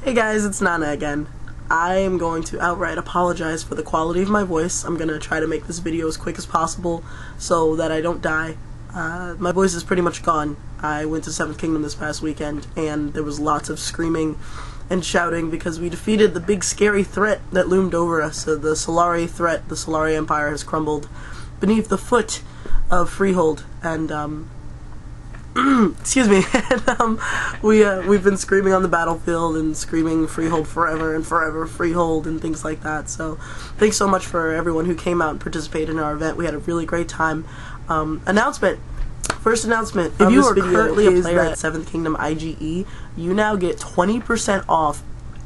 Hey guys, it's Nana again. I am going to outright apologize for the quality of my voice. I'm going to try to make this video as quick as possible so that I don't die. My voice is pretty much gone. I went to 7th Kingdom this past weekend and there was lots of screaming and shouting because we defeated the big scary threat that loomed over us. So the Solari threat, the Solari Empire has crumbled beneath the foot of Freehold, and excuse me, and we've been screaming on the battlefield and screaming Freehold forever and forever Freehold and things like that. So thanks so much for everyone who came out and participated in our event. We had a really great time. First announcement, if you are currently a player at 7th Kingdom IGE, you now get 20% off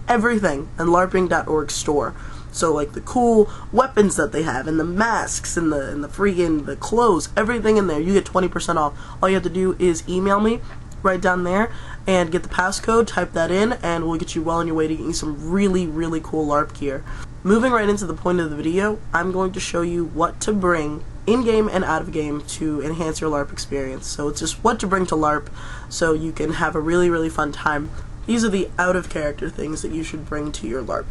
everything in LARPing.org store. So like the cool weapons that they have, and the masks, and the freaking the clothes, everything in there, you get 20% off. All you have to do is email me right down there and get the passcode, type that in, and we'll get you well on your way to getting some really, really cool LARP gear. Moving right into the point of the video, I'm going to show you what to bring in-game and out-of-game to enhance your LARP experience. So it's just what to bring to LARP so you can have a really, really fun time. These are the out-of-character things that you should bring to your LARP.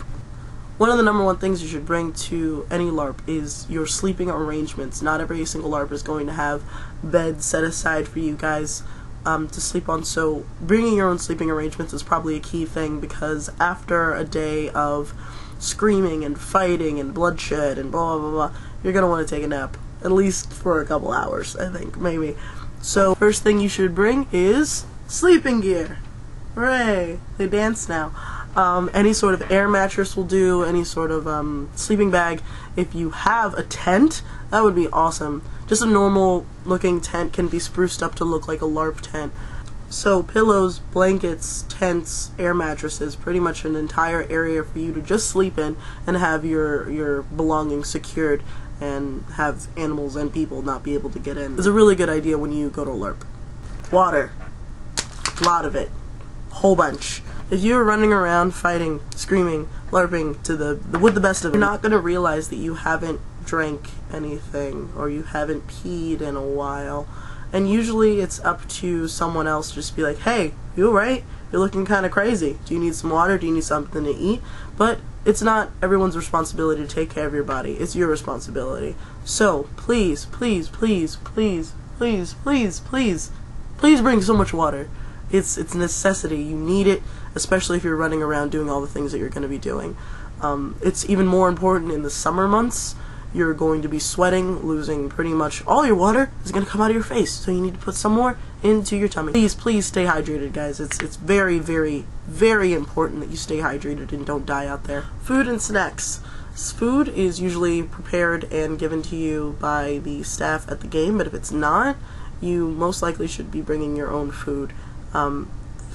One of the #1 things you should bring to any LARP is your sleeping arrangements. Not every single LARP is going to have beds set aside for you guys to sleep on, so bringing your own sleeping arrangements is probably a key thing, because after a day of screaming and fighting and bloodshed and blah blah blah, you're going to want to take a nap, at least for a couple hours, I think, maybe. So first thing you should bring is sleeping gear. Hooray! They dance now. Any sort of air mattress will do, any sort of sleeping bag. If you have a tent, that would be awesome. Just a normal looking tent can be spruced up to look like a LARP tent. So pillows, blankets, tents, air mattresses, pretty much an entire area for you to just sleep in and have your belongings secured and have animals and people not be able to get in. It's a really good idea when you go to LARP. Water. A lot of it. Whole bunch. If you're running around fighting, screaming, LARPing with the best of it, you're not going to realize that you haven't drank anything or you haven't peed in a while. And usually it's up to someone else to just be like, hey, you alright? You're looking kind of crazy. Do you need some water? Do you need something to eat? But it's not everyone's responsibility to take care of your body. It's your responsibility. So please, please, please, please, please, please, please, please bring so much water. It's a necessity. You need it, especially if you're running around doing all the things that you're going to be doing. It's even more important in the summer months. You're going to be sweating, losing pretty much all your water is going to come out of your face, so you need to put some more into your tummy. Please, please stay hydrated, guys. It's very, very, very important that you stay hydrated and don't die out there. Food and snacks. Food is usually prepared and given to you by the staff at the game, but if it's not, you most likely should be bringing your own food.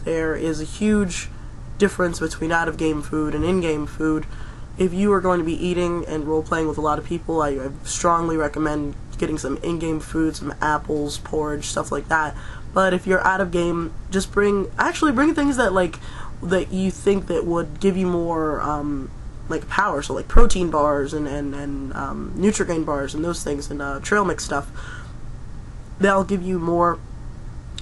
There is a huge difference between out-of-game food and in-game food. If you are going to be eating and role-playing with a lot of people, I strongly recommend getting some in-game food, some apples, porridge, stuff like that. But if you're out-of-game, just bring things that you think that would give you more power, so like protein bars and Nutrigrain bars and those things, and trail mix stuff. That'll give you more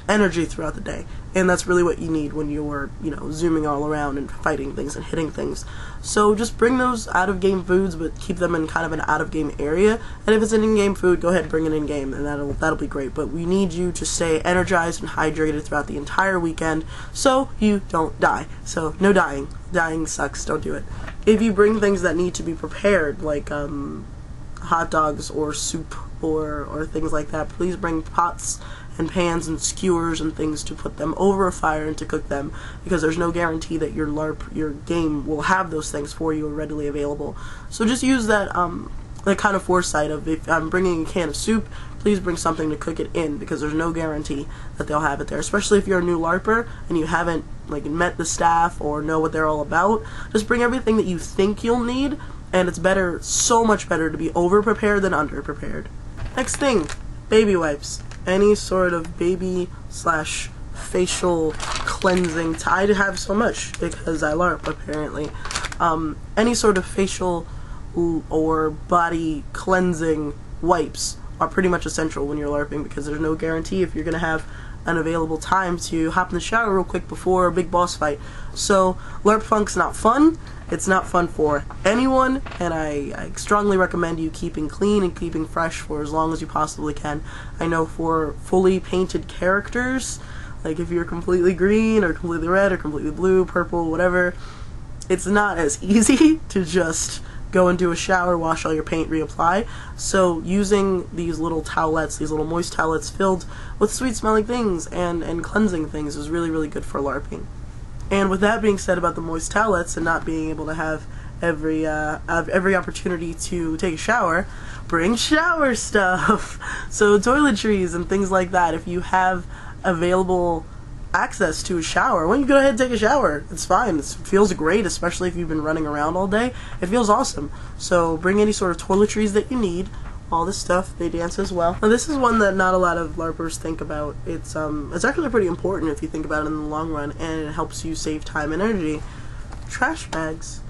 energy throughout the day, and that's really what you need when you're, zooming all around and fighting things and hitting things. So just bring those out-of-game foods, but keep them in kind of an out-of-game area, and if it's an in-game food, go ahead and bring it in-game, and that'll be great. But we need you to stay energized and hydrated throughout the entire weekend so you don't die. So no dying. Dying sucks. Don't do it. If you bring things that need to be prepared, like hot dogs or soup or things like that, please bring pots and pans and skewers and things to put them over a fire and to cook them, because there's no guarantee that your LARP, your game, will have those things for you readily available. So just use that kind of foresight of, if I'm bringing a can of soup, please bring something to cook it in, because there's no guarantee that they'll have it there, especially if you're a new LARPer and you haven't met the staff or know what they're all about. Just bring everything that you think you'll need, and it's better, so much better, to be over-prepared than under-prepared. Next thing, baby wipes. Any sort of baby/facial cleansing. I have so much because I LARP, apparently. Any sort of facial or body cleansing wipes are pretty much essential when you're LARPing, because there's no guarantee if you're going to have an available time to hop in the shower real quick before a big boss fight. So LARP funk's not fun. It's not fun for anyone, and I strongly recommend you keeping clean and keeping fresh for as long as you possibly can. I know for fully painted characters, like if you're completely green or completely red or completely blue, purple, whatever, it's not as easy to just go into a shower, wash all your paint, reapply. So using these little towelettes, these little moist towelettes filled with sweet smelling things and cleansing things is really, really good for LARPing. And with that being said about the moist towelettes and not being able to have every opportunity to take a shower, bring shower stuff. So toiletries and things like that. If you have available access to a shower, why don't you go ahead and take a shower? It's fine. It feels great, especially if you've been running around all day. It feels awesome. So bring any sort of toiletries that you need. All this stuff, they dance as well. Now this is one that not a lot of LARPers think about. It's actually pretty important if you think about it in the long run, and it helps you save time and energy. Trash bags.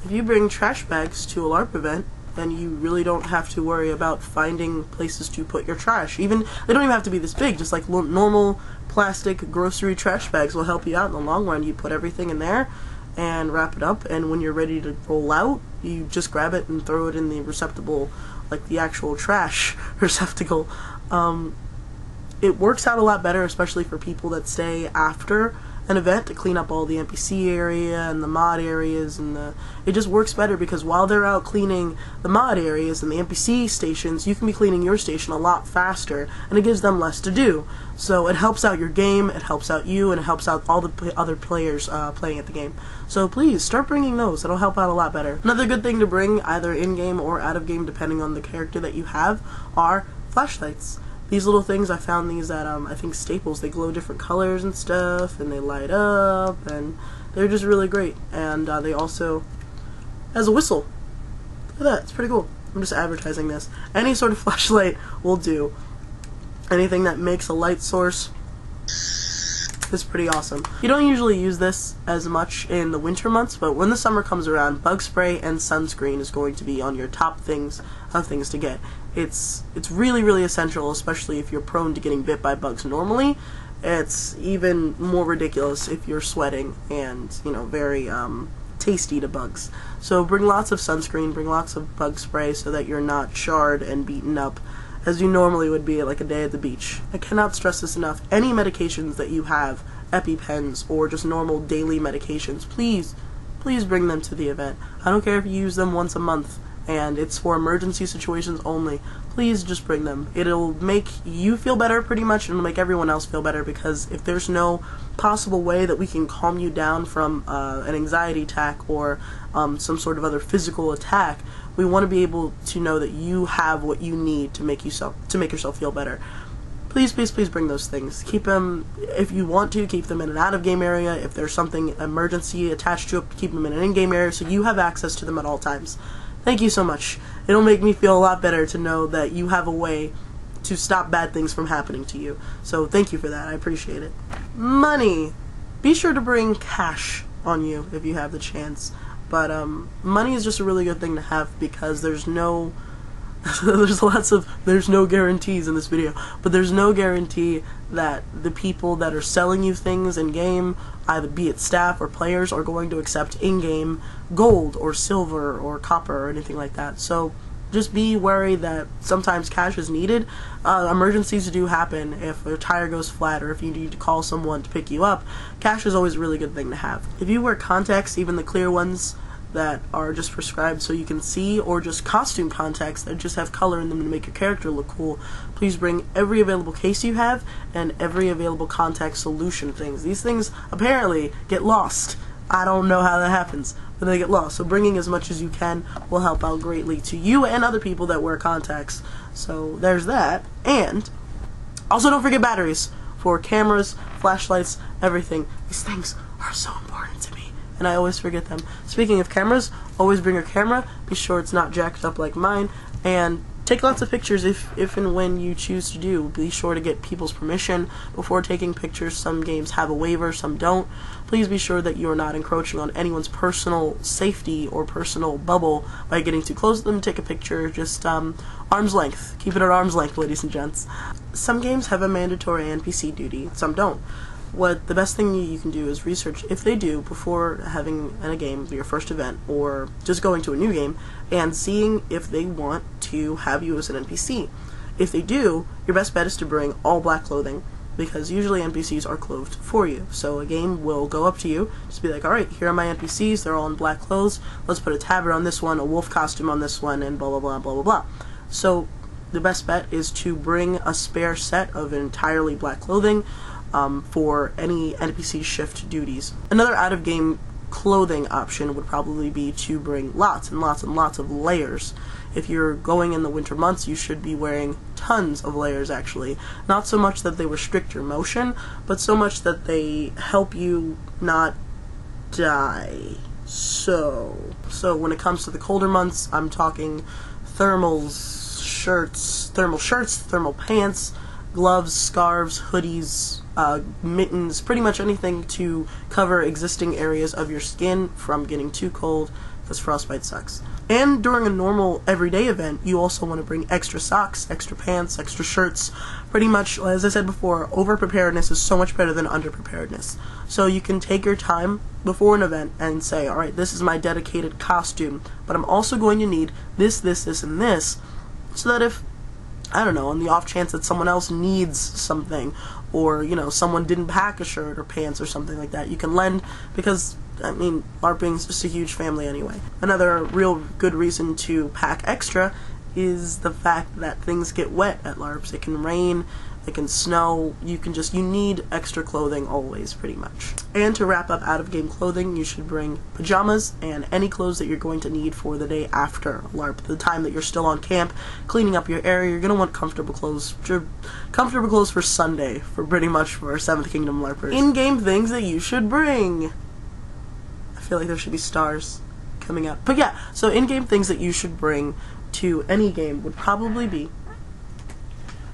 If you bring trash bags to a LARP event, then you really don't have to worry about finding places to put your trash. Even, they don't even have to be this big, just like normal plastic grocery trash bags will help you out in the long run. You put everything in there and wrap it up, and when you're ready to roll out, you just grab it and throw it in the receptacle, like the actual trash receptacle. It works out a lot better, especially for people that stay after an event to clean up all the NPC area and the mod areas, and it just works better because while they're out cleaning the mod areas and the NPC stations, you can be cleaning your station a lot faster, and it gives them less to do. So it helps out your game, it helps out you, and it helps out all the other players playing at the game. So please start bringing those. It'll help out a lot better. Another good thing to bring, either in game or out of game, depending on the character that you have, are flashlights. These little things, I found these at, I think, Staples. They glow different colors and stuff, and they light up, and they're just really great. And they also has a whistle. Look at that, it's pretty cool. I'm just advertising this. Any sort of flashlight will do. Anything that makes a light source is pretty awesome. You don't usually use this as much in the winter months, but when the summer comes around, bug spray and sunscreen is going to be on your top things to get. It's really, really essential, especially if you're prone to getting bit by bugs normally. It's even more ridiculous if you're sweating and, you know, very tasty to bugs. So bring lots of sunscreen, bring lots of bug spray so that you're not charred and beaten up as you normally would be like a day at the beach. I cannot stress this enough. Any medications that you have, EpiPens or just normal daily medications, please bring them to the event. I don't care if you use them once a month and it's for emergency situations only. Please just bring them. It'll make you feel better pretty much, and it'll make everyone else feel better, because if there's no possible way that we can calm you down from an anxiety attack or some sort of other physical attack, we want to be able to know that you have what you need to make yourself feel better. Please bring those things. Keep them, if you want to, keep them in an out-of-game area. If there's something emergency attached to it, keep them in an in-game area so you have access to them at all times. Thank you so much. It'll make me feel a lot better to know that you have a way to stop bad things from happening to you. So thank you for that. I appreciate it. Money. Be sure to bring cash on you if you have the chance. But money is just a really good thing to have, because there's no there's no guarantees in this video, but there's no guarantee that the people that are selling you things in game, either be it staff or players, are going to accept in-game gold or silver or copper or anything like that. So just be wary that sometimes cash is needed. Emergencies do happen. If a tire goes flat or if you need to call someone to pick you up, cash is always a really good thing to have. If you wear contacts, even the clear ones that are just prescribed so you can see, or just costume contacts that just have color in them to make your character look cool, please bring every available case you have and every available contact solution things. These things apparently get lost. I don't know how that happens, but they get lost. So bringing as much as you can will help out greatly to you and other people that wear contacts. So there's that. And also don't forget batteries for cameras, flashlights, everything. These things are so important to me, and I always forget them. Speaking of cameras, always bring your camera. Be sure it's not jacked up like mine, and take lots of pictures if and when you choose to do. Be sure to get people's permission before taking pictures. Some games have a waiver, some don't. Please be sure that you are not encroaching on anyone's personal safety or personal bubble by getting too close to them. Take a picture, just arm's length. Keep it at arm's length, ladies and gents. Some games have a mandatory NPC duty, some don't. What the best thing you can do is research if they do before having a game, your first event, or just going to a new game, and seeing if they want to have you as an NPC. If they do, your best bet is to bring all black clothing, because usually NPCs are clothed for you. So a game will go up to you, just be like, alright, here are my NPCs, they're all in black clothes, let's put a tabard on this one, a wolf costume on this one, and blah blah blah blah blah blah. So the best bet is to bring a spare set of entirely black clothing for any NPC shift duties. Another out-of-game clothing option would probably be to bring lots and lots and lots of layers. If you're going in the winter months, you should be wearing tons of layers, actually. Not so much that they restrict your motion, but so much that they help you not die. So when it comes to the colder months, I'm talking thermal shirts, thermal pants, gloves, scarves, hoodies, mittens, pretty much anything to cover existing areas of your skin from getting too cold, because frostbite sucks. And during a normal everyday event, you also want to bring extra socks, extra pants, extra shirts. Pretty much, as I said before, over-preparedness is so much better than under-preparedness. So you can take your time before an event and say, alright, this is my dedicated costume, but I'm also going to need this, this, this, and this, so that if, I don't know, on the off chance that someone else needs something, or, you know, someone didn't pack a shirt or pants or something like that, you can lend, because, I mean, LARPing's just a huge family anyway. Another real good reason to pack extra is the fact that things get wet at LARPs. It can rain, it can snow, you need extra clothing always, pretty much. And to wrap up out-of-game clothing, you should bring pajamas and any clothes that you're going to need for the day after LARP, the time that you're still on camp, cleaning up your area. You're going to want comfortable clothes. Comfortable clothes for Sunday, for pretty much for 7th Kingdom LARPers. In-game things that you should bring. I feel like there should be stars coming out. But yeah, so in-game things that you should bring to any game would probably be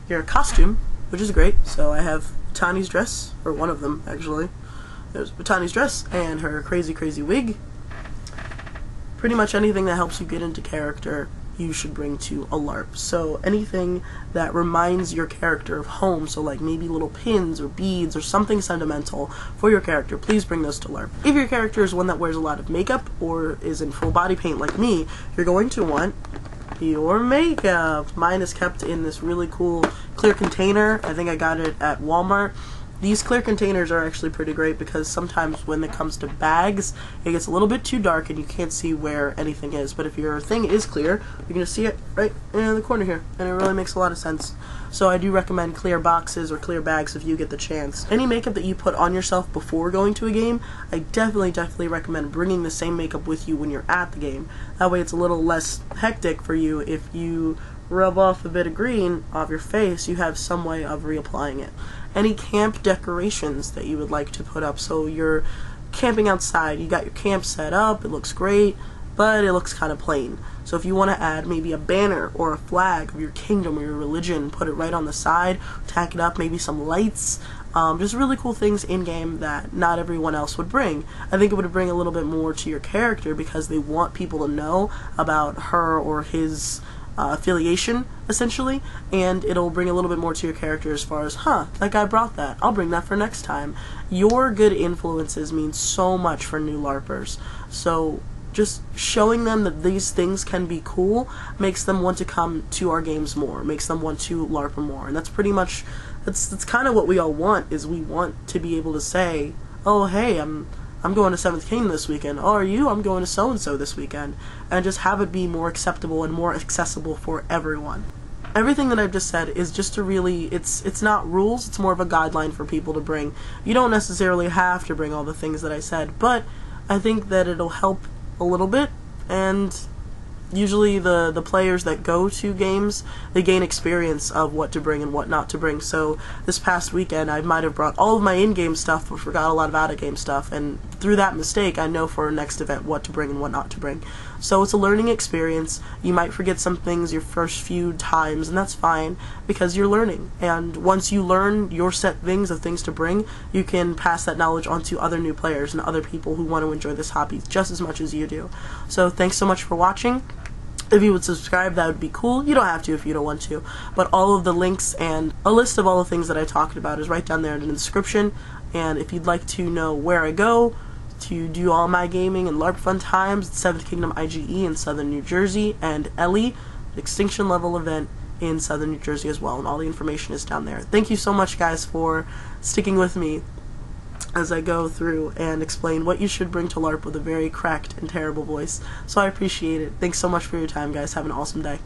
your costume, which is great. So I have Tani's dress, or one of them actually. There's Tani's dress and her crazy wig. Pretty much anything that helps you get into character you should bring to a LARP. So anything that reminds your character of home, so like maybe little pins or beads or something sentimental for your character, please bring those to LARP. If your character is one that wears a lot of makeup or is in full body paint like me, you're going to want your makeup. Mine is kept in this really cool clear container. I think I got it at Walmart. These clear containers are actually pretty great because sometimes when it comes to bags, it gets a little bit too dark and you can't see where anything is. But if your thing is clear, you're going to see it right in the corner here, and it really makes a lot of sense. So I do recommend clear boxes or clear bags if you get the chance. Any makeup that you put on yourself before going to a game, I definitely recommend bringing the same makeup with you when you're at the game. That way it's a little less hectic for you. If you rub off a bit of green off your face, you have some way of reapplying it. Any camp decorations that you would like to put up. So you're camping outside, you got your camp set up, it looks great, but it looks kind of plain. So if you want to add maybe a banner or a flag of your kingdom or your religion, put it right on the side, tack it up, maybe some lights, just really cool things in-game that not everyone else would bring. I think it would bring a little bit more to your character because they want people to know about her or his affiliation, essentially, and it'll bring a little bit more to your character as far as, that guy brought that, I'll bring that for next time. Your good influences mean so much for new LARPers, so just showing them that these things can be cool makes them want to come to our games more, makes them want to LARP more, and that's pretty much, that's kind of what we all want, is we want to be able to say, oh hey, I'm going to 7th Kingdom this weekend. Oh, are you? I'm going to so-and-so this weekend. And just have it be more acceptable and more accessible for everyone. Everything that I've just said is just to really, it's not rules, it's more of a guideline for people to bring. You don't necessarily have to bring all the things that I said, but I think that it'll help a little bit, and usually the players that go to games, they gain experience of what to bring and what not to bring. So this past weekend I might have brought all of my in-game stuff but forgot a lot of out-of-game stuff, and through that mistake, I know for our next event what to bring and what not to bring. So it's a learning experience. You might forget some things your first few times, and that's fine, because you're learning. And once you learn your set things of things to bring, you can pass that knowledge on to other new players and other people who want to enjoy this hobby just as much as you do. So thanks so much for watching. If you would subscribe, that would be cool. You don't have to if you don't want to. But all of the links and a list of all the things that I talked about is right down there in the description. And if you'd like to know where I go to do all my gaming and LARP fun times, it's 7th Kingdom IGE in Southern New Jersey, and Ellie, the Extinction Level event in Southern New Jersey as well. And all the information is down there. Thank you so much, guys, for sticking with me as I go through and explain what you should bring to LARP with a very cracked and terrible voice. So I appreciate it. Thanks so much for your time, guys. Have an awesome day.